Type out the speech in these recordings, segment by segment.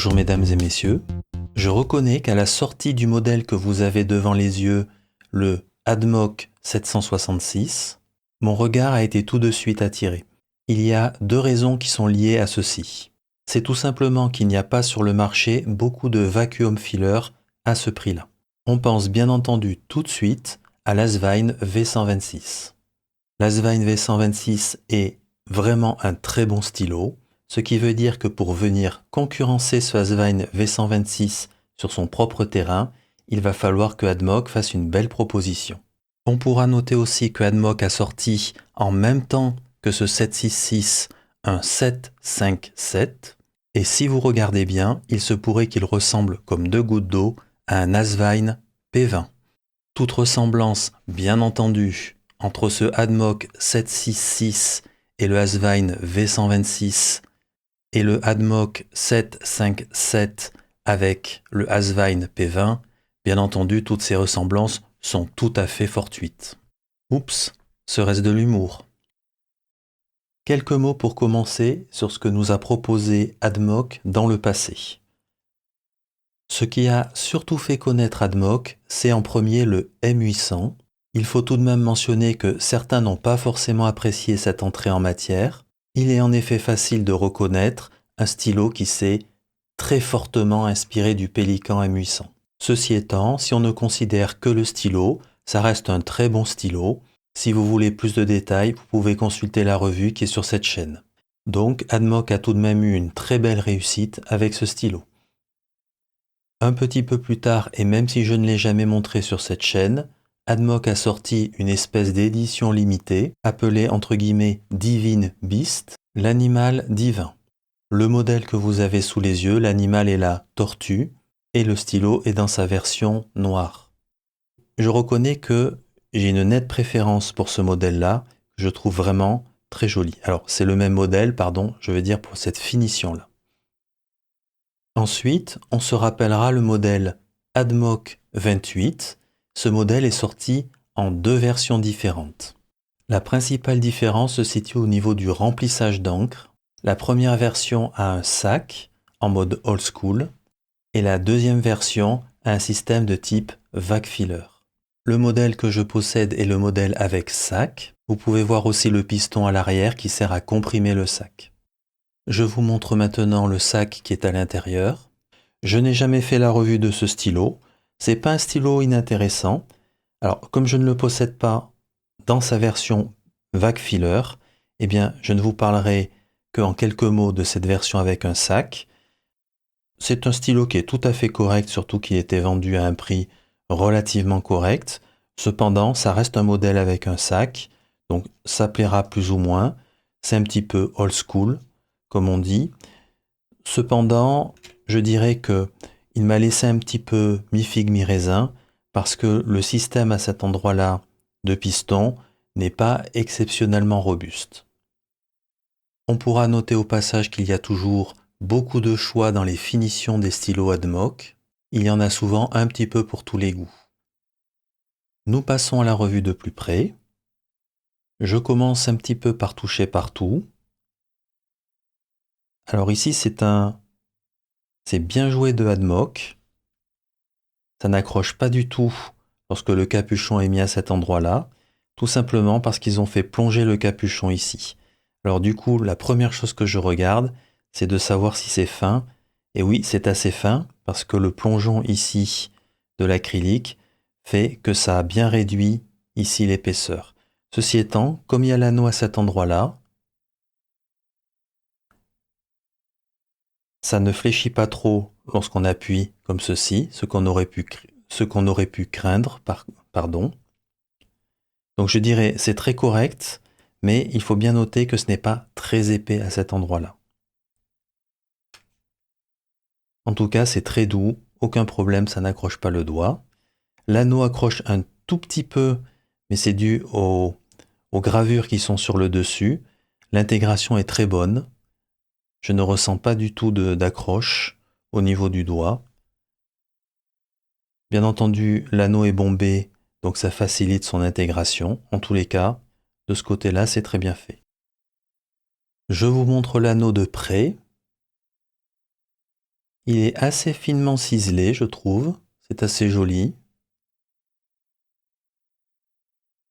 Bonjour mesdames et messieurs, je reconnais qu'à la sortie du modèle que vous avez devant les yeux, le Admoc 766, mon regard a été tout de suite attiré. Il y a deux raisons qui sont liées à ceci. C'est tout simplement qu'il n'y a pas sur le marché beaucoup de vacuum filler à ce prix-là. On pense bien entendu tout de suite à l'Asvine V126. L'Asvine V126 est vraiment un très bon stylo, ce qui veut dire que pour venir concurrencer ce Asvine V126 sur son propre terrain, il va falloir que Admoc fasse une belle proposition. On pourra noter aussi que Admoc a sorti en même temps que ce 766 un 757, et si vous regardez bien, il se pourrait qu'il ressemble comme deux gouttes d'eau à un Asvine P20. Toute ressemblance, bien entendu, entre ce Admoc 766 et le Asvine V126 et le Admoc 757 avec le Asvine P20, bien entendu, toutes ces ressemblances sont tout à fait fortuites. Oups, serait-ce de l'humour? Quelques mots pour commencer sur ce que nous a proposé Admoc dans le passé. Ce qui a surtout fait connaître Admoc, c'est en premier le M800. Il faut tout de même mentionner que certains n'ont pas forcément apprécié cette entrée en matière. Il est en effet facile de reconnaître un stylo qui s'est très fortement inspiré du Pélican M800. Ceci étant, si on ne considère que le stylo, ça reste un très bon stylo. Si vous voulez plus de détails, vous pouvez consulter la revue qui est sur cette chaîne. Donc, Admoc a tout de même eu une très belle réussite avec ce stylo. Un petit peu plus tard, et même si je ne l'ai jamais montré sur cette chaîne, Admoc a sorti une espèce d'édition limitée, appelée entre guillemets Divine Beast, l'animal divin. Le modèle que vous avez sous les yeux, l'animal est la tortue, et le stylo est dans sa version noire. Je reconnais que j'ai une nette préférence pour ce modèle-là, que je trouve vraiment très joli. Alors, c'est le même modèle, pardon, je veux dire pour cette finition-là. Ensuite, on se rappellera le modèle Admoc 28. Ce modèle est sorti en deux versions différentes. La principale différence se situe au niveau du remplissage d'encre. La première version a un sac en mode old school et la deuxième version a un système de type vac filler. Le modèle que je possède est le modèle avec sac. Vous pouvez voir aussi le piston à l'arrière qui sert à comprimer le sac. Je vous montre maintenant le sac qui est à l'intérieur. Je n'ai jamais fait la revue de ce stylo. C'est pas un stylo inintéressant. Alors, comme je ne le possède pas dans sa version vac filler, eh bien, je ne vous parlerai qu'en quelques mots de cette version avec un sac. C'est un stylo qui est tout à fait correct, surtout qu'il était vendu à un prix relativement correct. Cependant, ça reste un modèle avec un sac, donc ça plaira plus ou moins. C'est un petit peu old school, comme on dit. Cependant, je dirais que il m'a laissé un petit peu mi-figue, mi-raisin, parce que le système à cet endroit-là de piston n'est pas exceptionnellement robuste. On pourra noter au passage qu'il y a toujours beaucoup de choix dans les finitions des stylos Admoc. Il y en a souvent un petit peu pour tous les goûts. Nous passons à la revue de plus près. Je commence un petit peu par toucher partout. Alors ici, c'est bien joué de Admoc. Ça n'accroche pas du tout lorsque le capuchon est mis à cet endroit-là, tout simplement parce qu'ils ont fait plonger le capuchon ici. Alors du coup, la première chose que je regarde, c'est de savoir si c'est fin. Et oui, c'est assez fin, parce que le plongeon ici de l'acrylique fait que ça a bien réduit ici l'épaisseur. Ceci étant, comme il y a l'anneau à cet endroit-là, ça ne fléchit pas trop lorsqu'on appuie comme ceci, ce qu'on aurait pu craindre, pardon. Donc je dirais c'est très correct, mais il faut bien noter que ce n'est pas très épais à cet endroit-là. En tout cas, c'est très doux, aucun problème, ça n'accroche pas le doigt. L'anneau accroche un tout petit peu, mais c'est dû aux gravures qui sont sur le dessus. L'intégration est très bonne. Je ne ressens pas du tout d'accroche au niveau du doigt. Bien entendu, l'anneau est bombé, donc ça facilite son intégration. En tous les cas, de ce côté-là, c'est très bien fait. Je vous montre l'anneau de près. Il est assez finement ciselé, je trouve. C'est assez joli.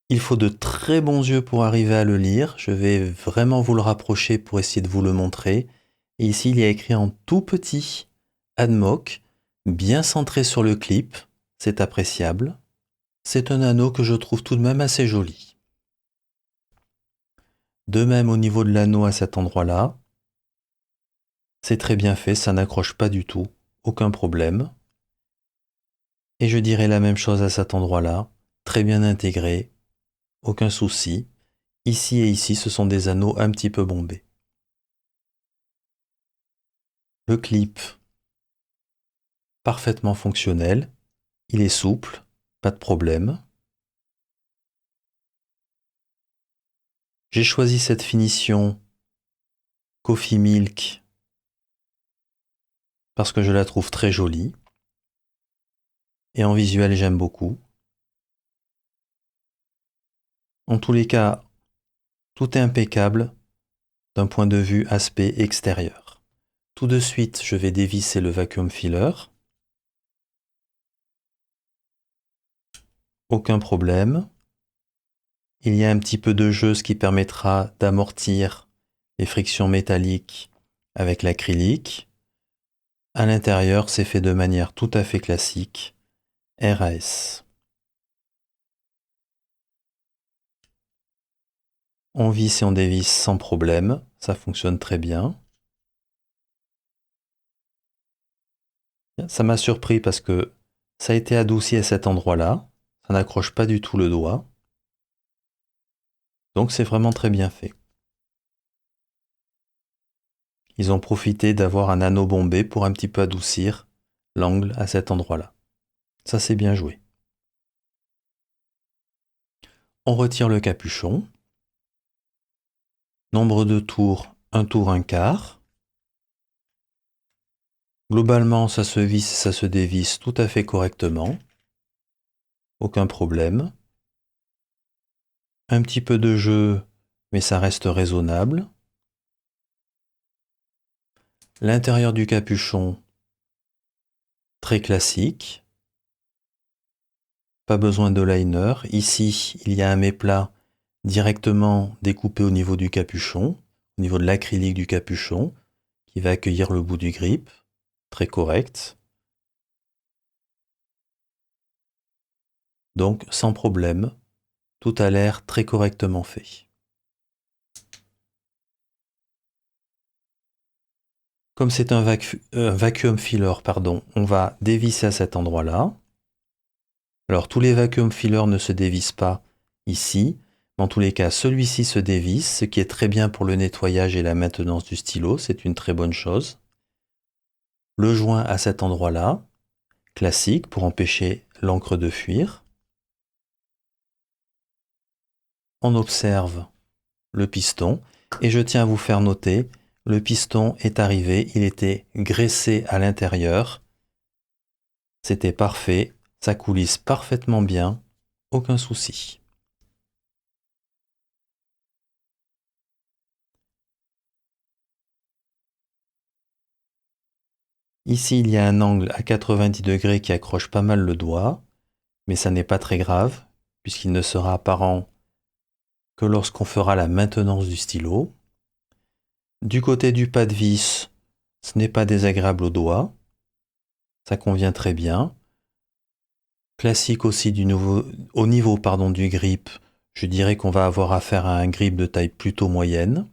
Il faut de très bons yeux pour arriver à le lire. Je vais vraiment vous le rapprocher pour essayer de vous le montrer. Et ici, il y a écrit en tout petit Admoc, bien centré sur le clip. C'est appréciable. C'est un anneau que je trouve tout de même assez joli. De même au niveau de l'anneau à cet endroit-là. C'est très bien fait, ça n'accroche pas du tout. Aucun problème. Et je dirais la même chose à cet endroit-là. Très bien intégré. Aucun souci. Ici et ici, ce sont des anneaux un petit peu bombés. Le clip, parfaitement fonctionnel. Il est souple, pas de problème. J'ai choisi cette finition Coffee Milk parce que je la trouve très jolie. Et en visuel, j'aime beaucoup. En tous les cas, tout est impeccable d'un point de vue aspect extérieur. Tout de suite, je vais dévisser le vacuum filler. Aucun problème. Il y a un petit peu de jeu, ce qui permettra d'amortir les frictions métalliques avec l'acrylique. À l'intérieur, c'est fait de manière tout à fait classique, RAS. On visse et on dévisse sans problème, ça fonctionne très bien. Ça m'a surpris parce que ça a été adouci à cet endroit-là, ça n'accroche pas du tout le doigt. Donc c'est vraiment très bien fait. Ils ont profité d'avoir un anneau bombé pour un petit peu adoucir l'angle à cet endroit-là. Ça c'est bien joué. On retire le capuchon. Nombre de tours, 1 tour, 1 quart. Globalement, ça se visse, ça se dévisse tout à fait correctement. Aucun problème. Un petit peu de jeu, mais ça reste raisonnable. L'intérieur du capuchon, très classique. Pas besoin de liner. Ici, il y a un méplat directement découpé au niveau du capuchon, au niveau de l'acrylique du capuchon, qui va accueillir le bout du grip. Très correct. Donc, sans problème, tout a l'air très correctement fait. Comme c'est un vacuum filler, on va dévisser à cet endroit-là. Alors, tous les vacuum fillers ne se dévissent pas ici. Dans tous les cas, celui-ci se dévisse, ce qui est très bien pour le nettoyage et la maintenance du stylo. C'est une très bonne chose. Le joint à cet endroit-là, classique pour empêcher l'encre de fuir. On observe le piston et je tiens à vous faire noter, le piston est arrivé, il était graissé à l'intérieur. C'était parfait, ça coulisse parfaitement bien, aucun souci. Ici, il y a un angle à 90 degrés qui accroche pas mal le doigt, mais ça n'est pas très grave, puisqu'il ne sera apparent que lorsqu'on fera la maintenance du stylo. Du côté du pas de vis, ce n'est pas désagréable au doigt, ça convient très bien. Classique aussi au niveau du grip, je dirais qu'on va avoir affaire à un grip de taille plutôt moyenne.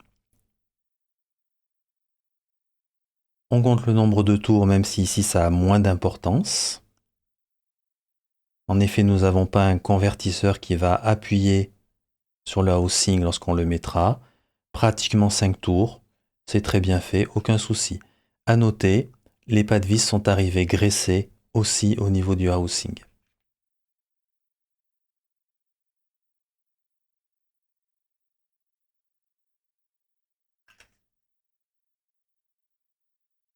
On compte le nombre de tours, même si ici ça a moins d'importance. En effet, nous n'avons pas un convertisseur qui va appuyer sur le housing lorsqu'on le mettra. Pratiquement 5 tours, c'est très bien fait, aucun souci. À noter, les pas de vis sont arrivés graissés aussi au niveau du housing.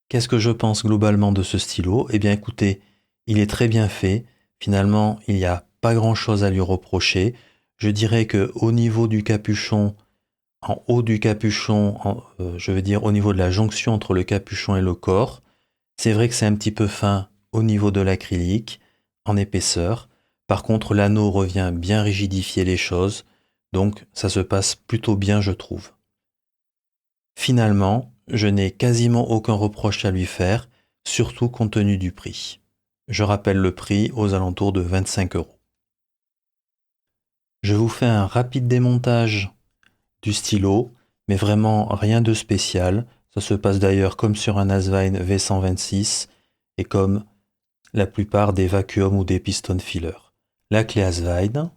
Qu'est-ce que je pense globalement de ce stylo? Eh bien écoutez, il est très bien fait. Finalement, il n'y a pas grand-chose à lui reprocher. Je dirais que au niveau du capuchon, en haut du capuchon, je veux dire au niveau de la jonction entre le capuchon et le corps, C'est vrai que c'est un petit peu fin au niveau de l'acrylique, en épaisseur. Par contre, l'anneau revient bien rigidifier les choses, donc ça se passe plutôt bien, je trouve. Finalement, je n'ai quasiment aucun reproche à lui faire, surtout compte tenu du prix. Je rappelle le prix aux alentours de 25 €. Je vous fais un rapide démontage du stylo, mais vraiment rien de spécial. Ça se passe d'ailleurs comme sur un Asvine V126 et comme la plupart des vacuums ou des piston fillers. La clé Asvine,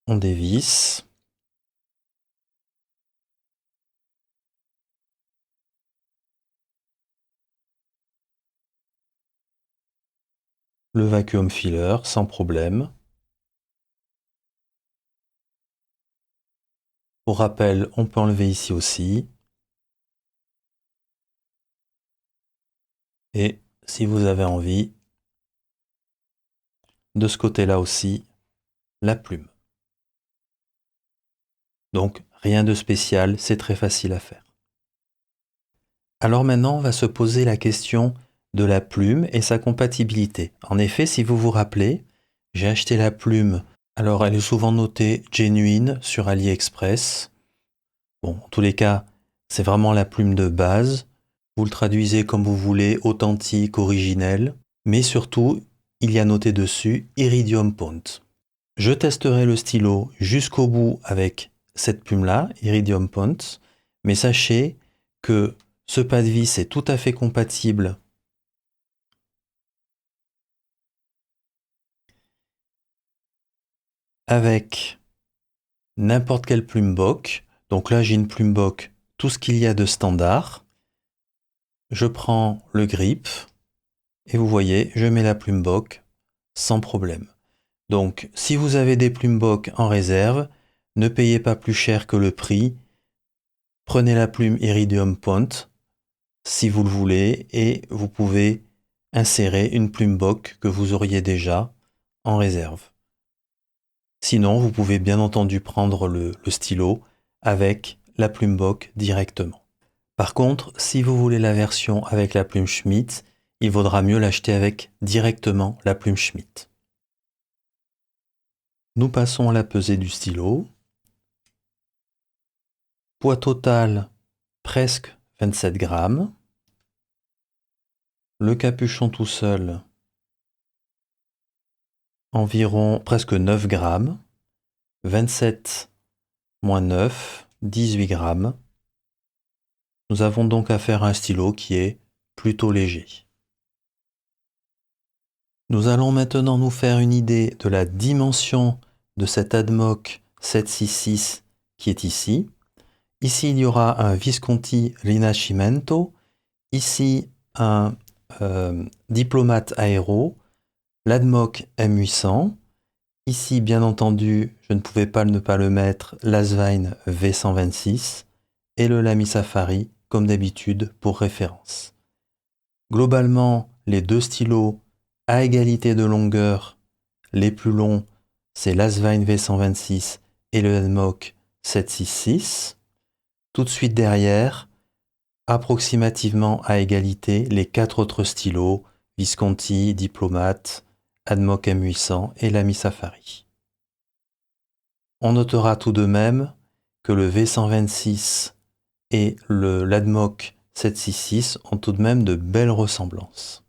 on dévisse, le vacuum filler sans problème. Pour rappel, on peut enlever ici aussi. Et si vous avez envie, de ce côté-là aussi, la plume. Donc rien de spécial, c'est très facile à faire. Alors maintenant, on va se poser la question de la plume et sa compatibilité. En effet, si vous vous rappelez, j'ai acheté la plume. Alors elle est souvent notée genuine sur AliExpress. Bon, en tous les cas, c'est vraiment la plume de base. Vous le traduisez comme vous voulez, authentique, originel. Mais surtout, il y a noté dessus Iridium Point. Je testerai le stylo jusqu'au bout avec cette plume-là, Iridium Point. Mais sachez que ce pas de vis est tout à fait compatible avec n'importe quelle plume Bock. Donc là, j'ai une plume Bock, tout ce qu'il y a de standard. Je prends le grip et vous voyez, je mets la plume Bock sans problème. Donc, si vous avez des plumes Bock en réserve, ne payez pas plus cher que le prix. Prenez la plume Iridium Point si vous le voulez et vous pouvez insérer une plume Bock que vous auriez déjà en réserve. Sinon, vous pouvez bien entendu prendre le stylo avec la plume Bock directement. Par contre, si vous voulez la version avec la plume Schmidt, il vaudra mieux l'acheter avec directement la plume Schmidt. Nous passons à la pesée du stylo. Poids total, presque 27 grammes. Le capuchon tout seul, environ presque 9 grammes. 27 moins 9, 18 grammes. Nous avons donc affaire à un stylo qui est plutôt léger. Nous allons maintenant nous faire une idée de la dimension de cet Admoc 766 qui est ici. Ici, il y aura un Visconti Rinascimento. Ici, un Diplomate Aero, l'Admoc M800. Ici, bien entendu, je ne pouvais pas ne pas le mettre, l'Asvine V126 et le Lamy Safari, comme d'habitude, pour référence. Globalement, les deux stylos à égalité de longueur, les plus longs, c'est l'Asvine V126 et le Admoc 766. Tout de suite derrière, approximativement à égalité, les quatre autres stylos, Visconti, Diplomate, Admoc M800 et Lamy Safari. On notera tout de même que le V126 et l'Admoc 766 ont tout de même de belles ressemblances.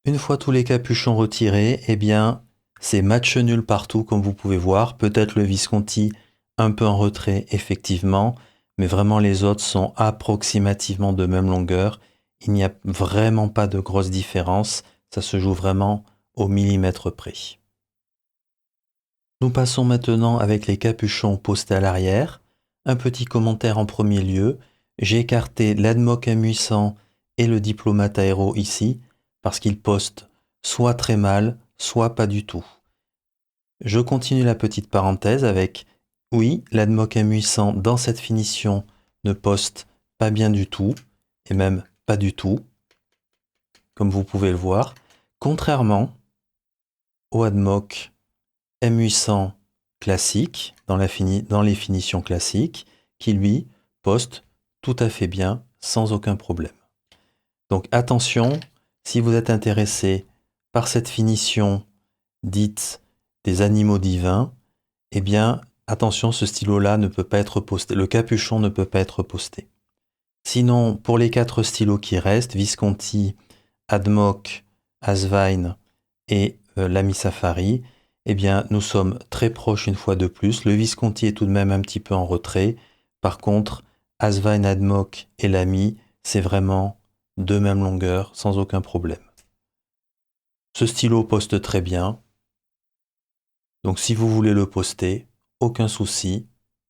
Une fois tous les capuchons retirés, eh bien, c'est match nul partout comme vous pouvez voir. Peut-être le Visconti un peu en retrait, effectivement, mais vraiment les autres sont approximativement de même longueur. Il n'y a vraiment pas de grosse différence. Ça se joue vraiment au millimètre près. Nous passons maintenant avec les capuchons postés à l'arrière. Un petit commentaire en premier lieu. J'ai écarté l'Admoc M800 et le Diplomate Aero ici parce qu'ils postent soit très mal, soit pas du tout. Je continue la petite parenthèse avec oui, l'Admoc M800 dans cette finition ne poste pas bien du tout, et même pas du tout, comme vous pouvez le voir, contrairement au Admoc M800 classique, dans les finitions classiques, qui lui poste tout à fait bien, sans aucun problème. Donc attention, si vous êtes intéressé par cette finition dite des animaux divins, eh bien attention, ce stylo-là ne peut pas être posté, le capuchon ne peut pas être posté. Sinon, pour les 4 stylos qui restent, Visconti, Admoc, Asvine et l'ami Safari, eh bien, nous sommes très proches une fois de plus. Le Visconti est tout de même un petit peu en retrait. Par contre, Asvine, Admoc et l'ami, c'est vraiment de même longueur, sans aucun problème. Ce stylo poste très bien. Donc si vous voulez le poster, aucun souci.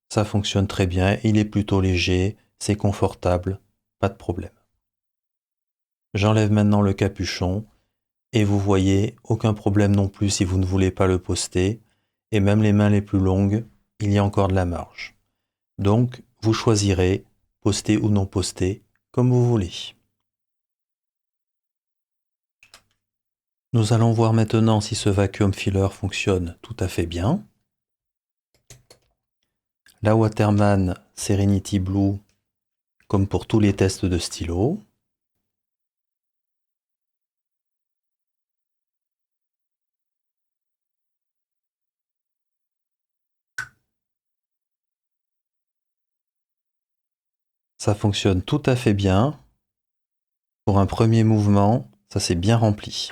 Ça fonctionne très bien. Il est plutôt léger, c'est confortable, pas de problème. J'enlève maintenant le capuchon. Et vous voyez, aucun problème non plus si vous ne voulez pas le poster. Et même les mains les plus longues, il y a encore de la marge. Donc, vous choisirez, poster ou non poster, comme vous voulez. Nous allons voir maintenant si ce vacuum filler fonctionne tout à fait bien. La Waterman Serenity Blue, comme pour tous les tests de stylo. Ça fonctionne tout à fait bien. Pour un premier mouvement, ça s'est bien rempli.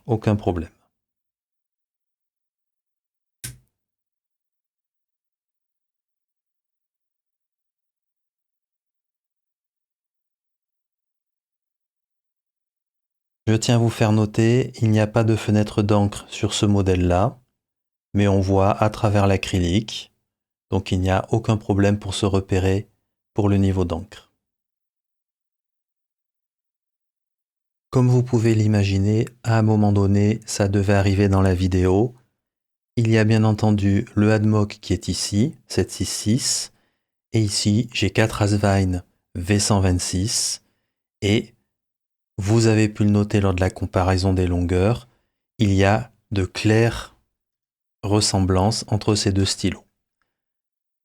Aucun problème. Je tiens à vous faire noter, il n'y a pas de fenêtre d'encre sur ce modèle-là, mais on voit à travers l'acrylique, donc il n'y a aucun problème pour se repérer pour le niveau d'encre. Comme vous pouvez l'imaginer, à un moment donné, ça devait arriver dans la vidéo. Il y a bien entendu le Admoc qui est ici, 766, et ici j'ai 4 Asvine V126, et vous avez pu le noter lors de la comparaison des longueurs, il y a de claires ressemblances entre ces deux stylos.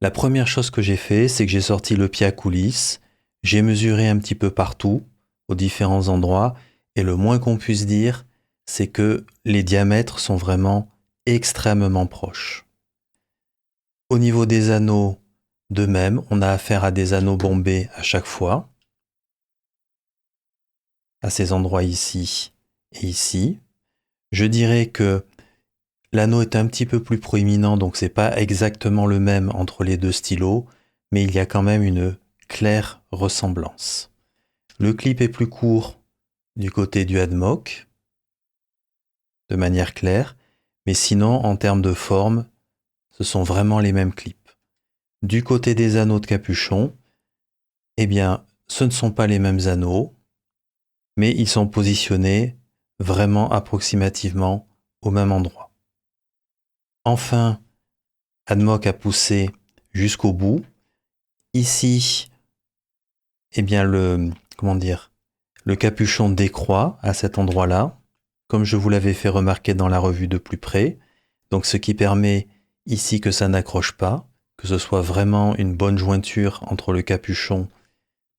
La première chose que j'ai fait, c'est que j'ai sorti le pied à coulisse, j'ai mesuré un petit peu partout, aux différents endroits, et le moins qu'on puisse dire, c'est que les diamètres sont vraiment extrêmement proches. Au niveau des anneaux, de même, on a affaire à des anneaux bombés à chaque fois, à ces endroits ici et ici. Je dirais que l'anneau est un petit peu plus proéminent, donc c'est pas exactement le même entre les deux stylos, mais il y a quand même une claire ressemblance. Le clip est plus court du côté du Admoc, de manière claire, mais sinon, en termes de forme, ce sont vraiment les mêmes clips. Du côté des anneaux de capuchon, eh bien, ce ne sont pas les mêmes anneaux, mais ils sont positionnés vraiment approximativement au même endroit. Enfin, Admoc a poussé jusqu'au bout. Ici, eh bien le capuchon décroît à cet endroit-là, comme je vous l'avais fait remarquer dans la revue de plus près. Donc ce qui permet ici que ça n'accroche pas, que ce soit vraiment une bonne jointure entre le capuchon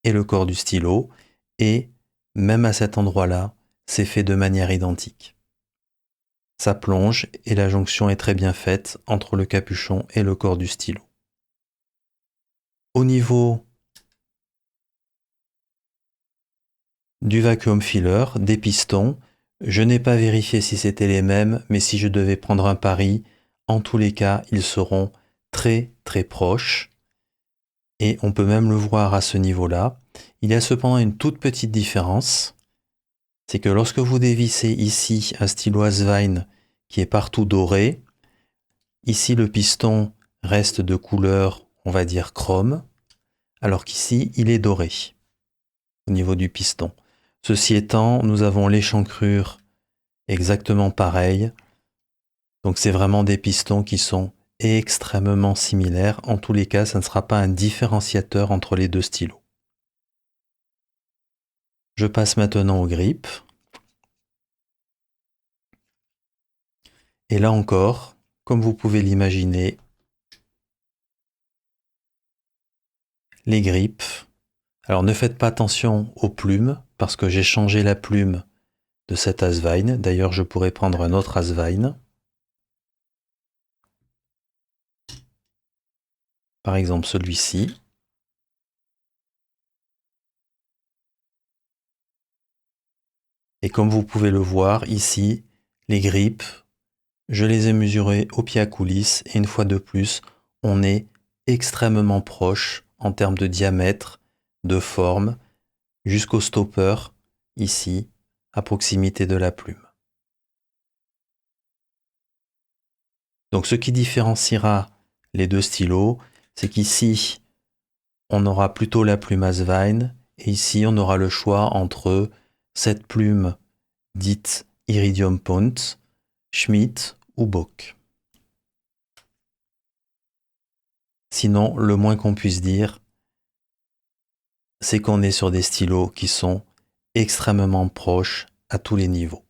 et le corps du stylo. Et même à cet endroit-là, c'est fait de manière identique. Ça plonge et la jonction est très bien faite entre le capuchon et le corps du stylo. Au niveau du vacuum filler, des pistons, je n'ai pas vérifié si c'était les mêmes, mais si je devais prendre un pari, en tous les cas, ils seront très très proches. Et on peut même le voir à ce niveau-là. Il y a cependant une toute petite différence. C'est que lorsque vous dévissez ici un stylo Asvine qui est partout doré, ici le piston reste de couleur, on va dire chrome, alors qu'ici il est doré au niveau du piston. Ceci étant, nous avons l'échancrure exactement pareille. Donc c'est vraiment des pistons qui sont extrêmement similaires. En tous les cas, ça ne sera pas un différenciateur entre les deux stylos. Je passe maintenant aux grippes. Et là encore, comme vous pouvez l'imaginer, les grippes. Alors ne faites pas attention aux plumes, parce que j'ai changé la plume de cet Asvine. D'ailleurs, je pourrais prendre un autre Asvine. Par exemple celui-ci. Et comme vous pouvez le voir ici, les grippes, je les ai mesurées au pied à coulisse et une fois de plus, on est extrêmement proche en termes de diamètre, de forme, jusqu'au stopper, ici, à proximité de la plume. Donc ce qui différenciera les deux stylos, c'est qu'ici, on aura plutôt la plume Asvine et ici, on aura le choix entre cette plume dite Iridium Point, Schmidt ou Bock. Sinon, le moins qu'on puisse dire, c'est qu'on est sur des stylos qui sont extrêmement proches à tous les niveaux.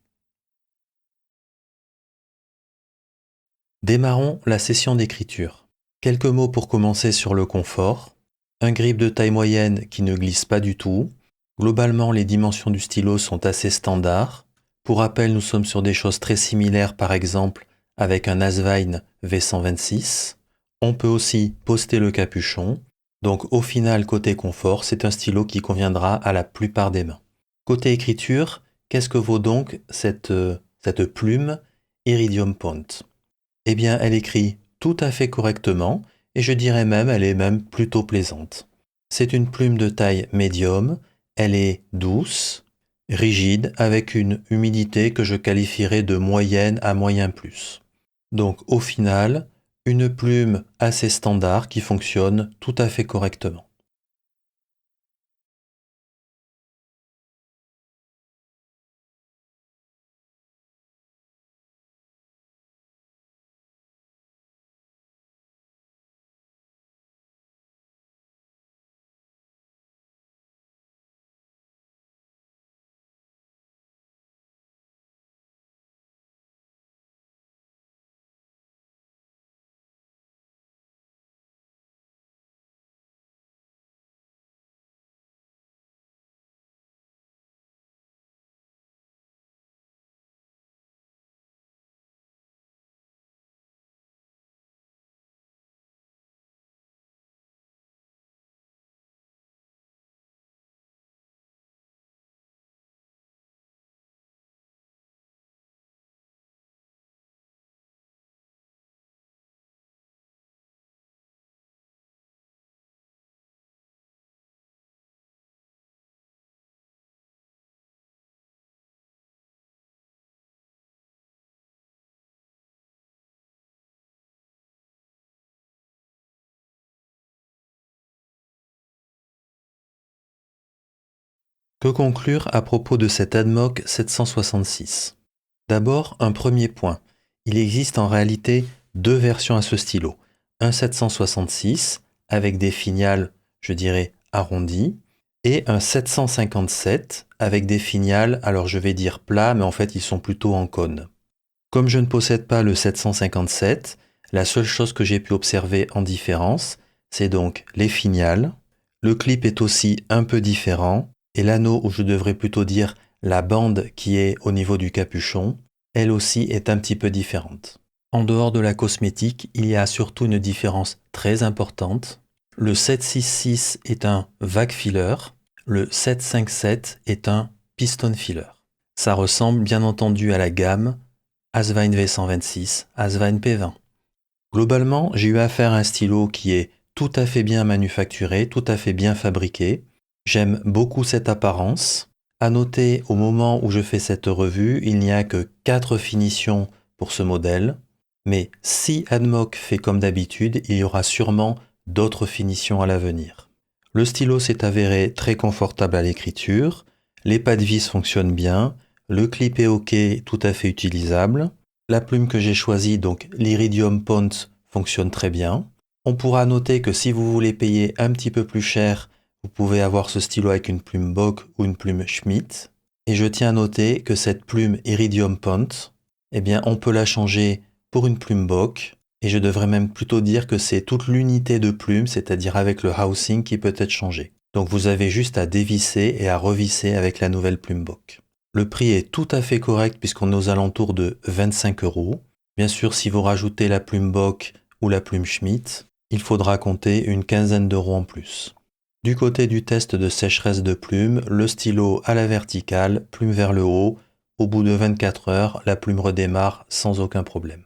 Démarrons la session d'écriture. Quelques mots pour commencer sur le confort. Un grip de taille moyenne qui ne glisse pas du tout. Globalement, les dimensions du stylo sont assez standards. Pour rappel, nous sommes sur des choses très similaires, par exemple avec un Asvine V126. On peut aussi poster le capuchon. Donc au final, côté confort, c'est un stylo qui conviendra à la plupart des mains. Côté écriture, qu'est-ce que vaut donc cette plume Iridium Point? Eh bien, elle écrit tout à fait correctement, et je dirais même, elle est même plutôt plaisante. C'est une plume de taille médium, elle est douce, rigide, avec une humidité que je qualifierais de moyenne à moyen plus. Donc au final, une plume assez standard qui fonctionne tout à fait correctement. Que conclure à propos de cet Admock 766? D'abord, un premier point. Il existe en réalité deux versions à ce stylo. Un 766 avec des finiales, je dirais, arrondies, et un 757 avec des finiales, alors je vais dire plats, mais en fait ils sont plutôt en cône. Comme je ne possède pas le 757, la seule chose que j'ai pu observer en différence, c'est donc les finiales. Le clip est aussi un peu différent, et l'anneau, ou je devrais plutôt dire la bande qui est au niveau du capuchon, elle aussi est un petit peu différente. En dehors de la cosmétique, il y a surtout une différence très importante. Le 766 est un vac filler, le 757 est un piston filler. Ça ressemble bien entendu à la gamme Asvine V126, Asvine P20. Globalement, j'ai eu affaire à un stylo qui est tout à fait bien manufacturé, tout à fait bien fabriqué. J'aime beaucoup cette apparence. À noter, au moment où je fais cette revue, il n'y a que 4 finitions pour ce modèle. Mais si Admock fait comme d'habitude, il y aura sûrement d'autres finitions à l'avenir. Le stylo s'est avéré très confortable à l'écriture. Les pas de vis fonctionnent bien. Le clip est OK, tout à fait utilisable. La plume que j'ai choisie, donc l'Iridium Point, fonctionne très bien. On pourra noter que si vous voulez payer un petit peu plus cher, vous pouvez avoir ce stylo avec une plume Bock ou une plume Schmidt. Et je tiens à noter que cette plume Iridium Point, eh bien, on peut la changer pour une plume Bock, et je devrais même plutôt dire que c'est toute l'unité de plume, c'est-à-dire avec le housing qui peut être changé. Donc vous avez juste à dévisser et à revisser avec la nouvelle plume Bock. Le prix est tout à fait correct puisqu'on est aux alentours de 25 €. Bien sûr, si vous rajoutez la plume Bock ou la plume Schmidt, il faudra compter une quinzaine d'euros en plus. Du côté du test de sécheresse de plume, le stylo à la verticale, plume vers le haut. Au bout de 24 heures, la plume redémarre sans aucun problème.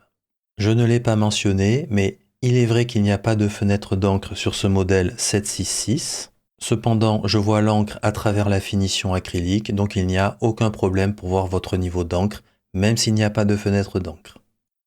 Je ne l'ai pas mentionné, mais il est vrai qu'il n'y a pas de fenêtre d'encre sur ce modèle 766. Cependant, je vois l'encre à travers la finition acrylique, donc il n'y a aucun problème pour voir votre niveau d'encre, même s'il n'y a pas de fenêtre d'encre.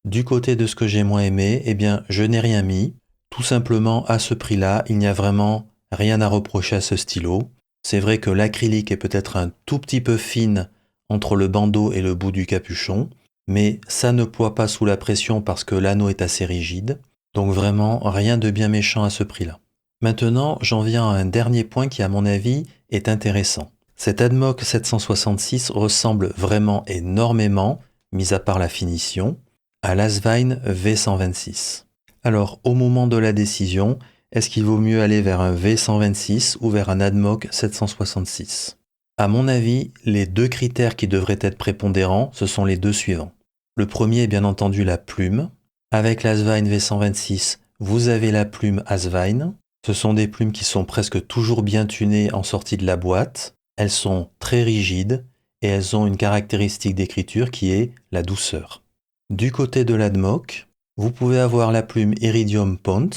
Du côté de ce que j'ai moins aimé, eh bien, je n'ai rien mis. Tout simplement, à ce prix-là, il n'y a vraiment rien à reprocher à ce stylo. C'est vrai que l'acrylique est peut-être un tout petit peu fine entre le bandeau et le bout du capuchon, mais ça ne ploie pas sous la pression parce que l'anneau est assez rigide. Donc vraiment, rien de bien méchant à ce prix-là. Maintenant, j'en viens à un dernier point qui, à mon avis, est intéressant. Cet Admock 766 ressemble vraiment énormément, mis à part la finition, à l'Asvine V126. Alors, au moment de la décision, est-ce qu'il vaut mieux aller vers un V126 ou vers un Admock 766 ? À mon avis, les deux critères qui devraient être prépondérants, ce sont les deux suivants. Le premier est bien entendu la plume. Avec l'Asvine V126, vous avez la plume Asvine. Ce sont des plumes qui sont presque toujours bien tunées en sortie de la boîte. Elles sont très rigides et elles ont une caractéristique d'écriture qui est la douceur. Du côté de l'Admock, vous pouvez avoir la plume Iridium Pont.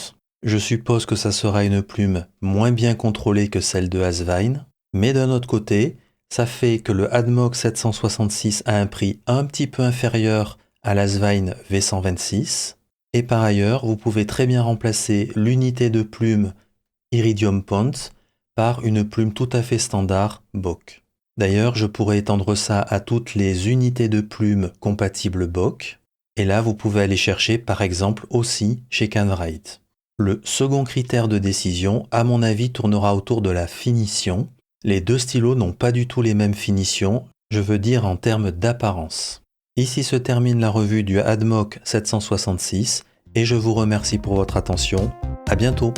Je suppose que ça sera une plume moins bien contrôlée que celle de Asvine. Mais d'un autre côté, ça fait que le Admock 766 a un prix un petit peu inférieur à l'Asvine V126. Et par ailleurs, vous pouvez très bien remplacer l'unité de plume Iridium Pont par une plume tout à fait standard Bock. D'ailleurs, je pourrais étendre ça à toutes les unités de plume compatibles Bock. Et là, vous pouvez aller chercher par exemple aussi chez Canwright. Le second critère de décision, à mon avis, tournera autour de la finition. Les deux stylos n'ont pas du tout les mêmes finitions, je veux dire en termes d'apparence. Ici se termine la revue du Admock 766 et je vous remercie pour votre attention. À bientôt.